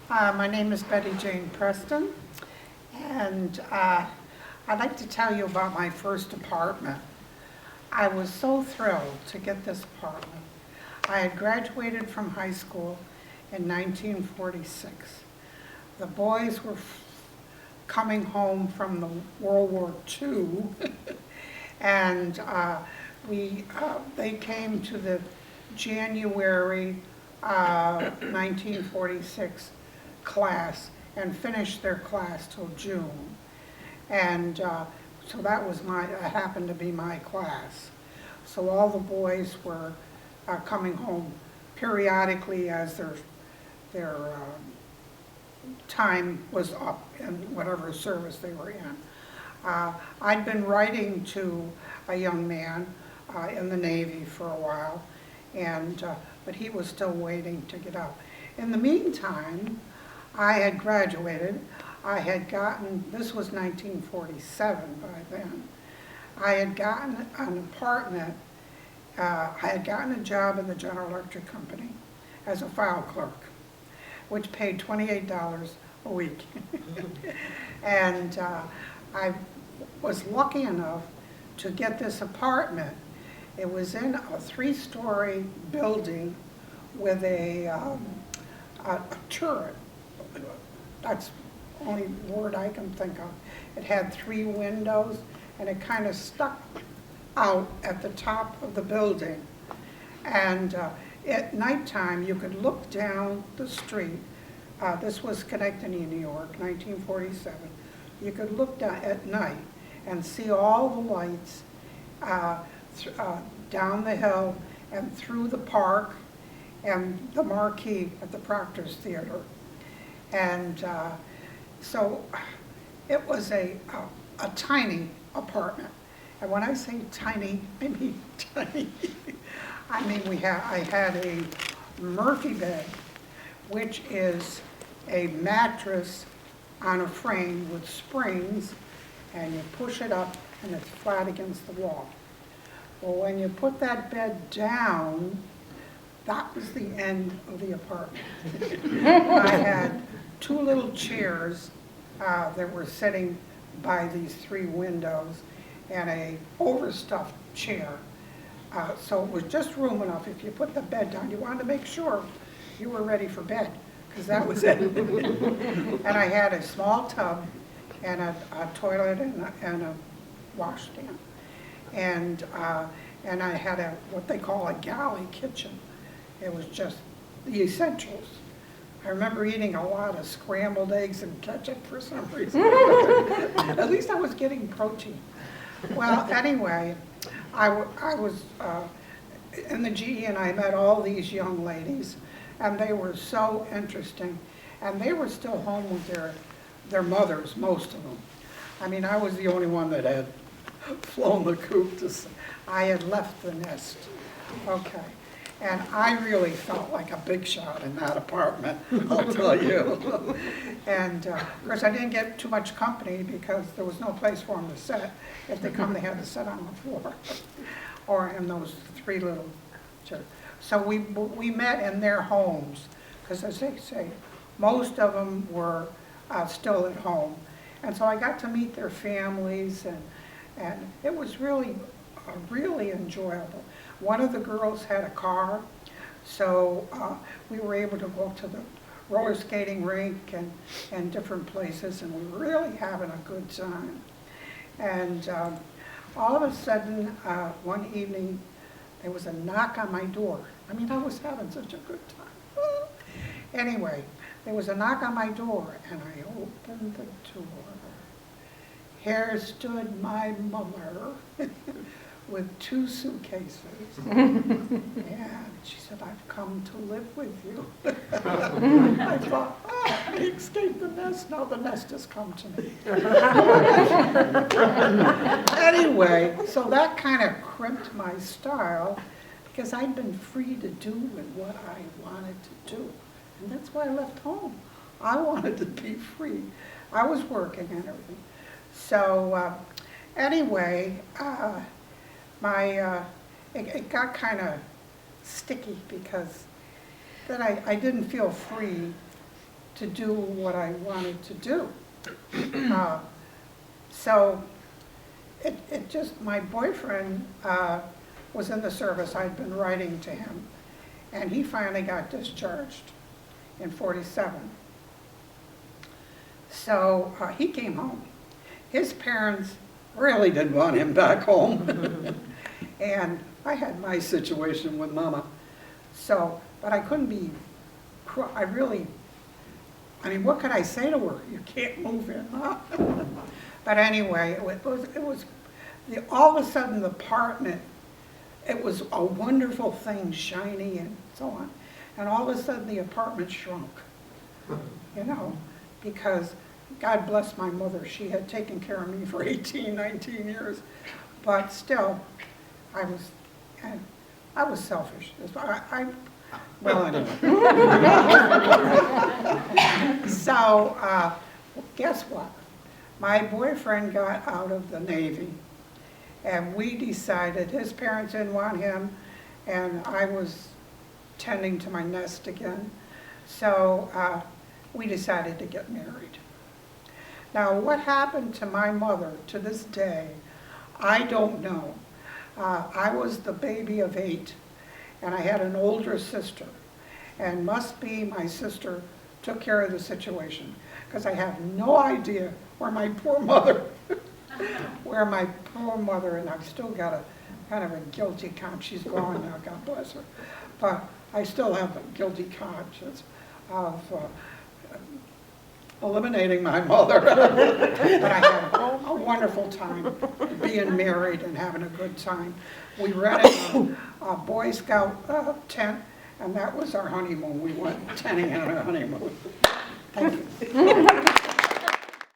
My name is Betty Jane Preston, and I'd like to tell you about my first apartment. I was so thrilled to get this apartment. I had graduated from high school in 1946. The boys were coming home from the World War II, and they came to the January 1946 class and finished their class till June. And so that happened to be my class. So all the boys were coming home periodically as their time was up in whatever service they were in. I'd been writing to a young man in the Navy for a while, but he was still waiting to get out. In the meantime, I had graduated. I had gotten, this was 1947 by then, I had gotten an apartment, I had gotten a job in the General Electric Company as a file clerk, which paid $28 a week. And I was lucky enough to get this apartment. It was in a 3-story building with a turret. That's the only word I can think of. It had 3 windows, and it kind of stuck out at the top of the building. And at nighttime, you could look down the street. This was Schenectady, New York, 1947. You could look down at night and see all the lights down the hill and through the park and the marquee at the Proctor's Theater. And so it was a tiny apartment. And when I say tiny, I mean tiny. I mean, I had a Murphy bed, which is a mattress on a frame with springs, and you push it up and it's flat against the wall. Well, when you put that bed down, that was the end of the apartment. I had 2 little chairs that were sitting by these 3 windows and a overstuffed chair. So it was just room enough. If you put the bed down, you wanted to make sure you were ready for bed, because that was it. And I had a small tub and a toilet and a washstand. And I had what they call a galley kitchen. It was just the essentials. I remember eating a lot of scrambled eggs and ketchup for some reason. At least I was getting protein. Well, anyway, I was in the GE, and I met all these young ladies, and they were so interesting. And they were still home with their mothers, most of them. I mean, I was the only one that had flown the coop. I had left the nest. Okay. And I really felt like a big shot in that apartment, I'll tell you. And of course, I didn't get too much company because there was no place for them to sit. If they come, they had to sit on the floor or in those 3 little chairs. So we met in their homes, because as they say, most of them were still at home. And so I got to meet their families, and it was really enjoyable. One of the girls had a car, so we were able to go to the roller skating rink and different places, and we were really having a good time. And all of a sudden, one evening, there was a knock on my door. I mean, I was having such a good time. Anyway, there was a knock on my door, and I opened the door. Here stood my mother with 2 suitcases. And she said, "I've come to live with you." I thought, I escaped the nest, now the nest has come to me. Anyway, so that kind of crimped my style, because I'd been free to do what I wanted to do. And that's why I left home. I wanted to be free. I was working and everything. So anyway, it got kind of sticky, because then I didn't feel free to do what I wanted to do. So it just, my boyfriend was in the service. I'd been writing to him, and he finally got discharged in '47. So he came home. His parents really didn't want him back home. And I had my situation with Mama. So, but I couldn't be, I mean, what could I say to her? You can't move in, huh? But anyway, it was all of a sudden the apartment, it was a wonderful thing, shiny and so on. And all of a sudden the apartment shrunk, you know, because God bless my mother. She had taken care of me for 18, 19 years. But still, I was selfish. Well, anyway. So, guess what? My boyfriend got out of the Navy, and we decided, his parents didn't want him, and I was tending to my nest again. So we decided to get married. Now, what happened to my mother to this day, I don't know. I was the baby of 8, and I had an older sister, and must be my sister took care of the situation, because I have no idea where my poor mother, and I've still got a kind of a guilty conscience. She's gone now, God bless her, but I still have a guilty conscience of eliminating my mother. But I had a wonderful time being married and having a good time. We rented a Boy Scout tent, and that was our honeymoon. We went tenting on our honeymoon. Thank you.